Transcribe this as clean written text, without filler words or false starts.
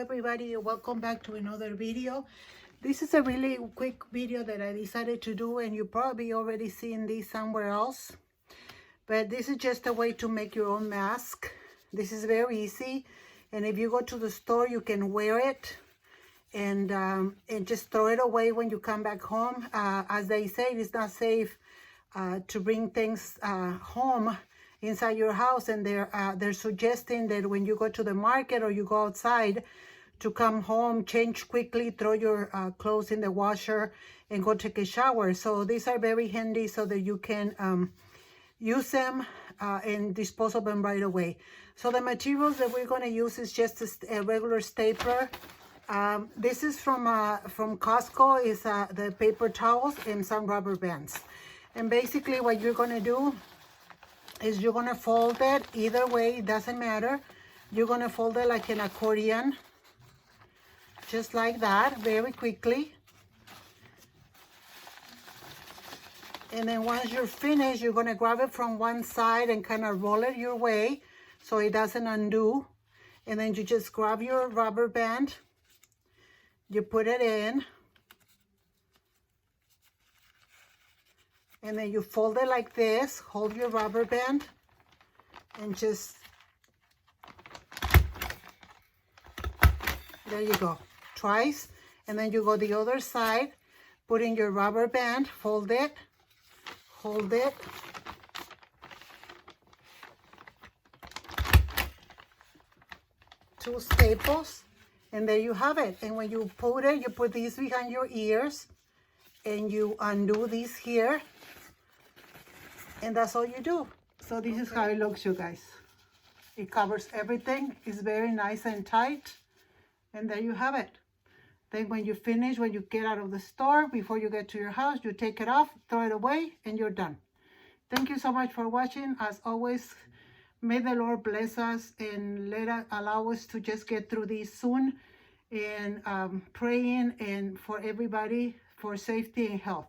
everybody, welcome back to another video. This is a really quick video that I decided to do, and you probably already seen this somewhere else, but this is just a way to make your own mask. This is very easy, and if you go to the store you can wear it and just throw it away when you come back home. As they say, it's not safe to bring things home inside your house, and they're suggesting that when you go to the market or you go outside, to come home, change quickly, throw your clothes in the washer and go take a shower. So these are very handy so that you can use them and dispose of them right away. So the materials that we're going to use is just a regular stapler. This is from Costco, is the paper towels and some rubber bands. And basically what you're going to do is you're going to fold it either way, it doesn't matter. You're going to fold it like an accordion, just like that, very quickly. And then once you're finished, you're going to grab it from one side and kind of roll it your way so it doesn't undo. And then you just grab your rubber band, you put it in, and then you fold it like this, hold your rubber band, and just, there you go, twice. And then you go the other side, put in your rubber band, fold it, hold it, two staples, and there you have it. And when you put it, you put these behind your ears, and you undo these here, and that's all you do. So this is how it looks, you guys. It covers everything. It's very nice and tight, and there you have it. Then when you finish, when you get out of the store, before you get to your house, you take it off, throw it away, and you're done. Thank you so much for watching. As always, may the Lord bless us and allow us to just get through this soon, and praying and for everybody for safety and health.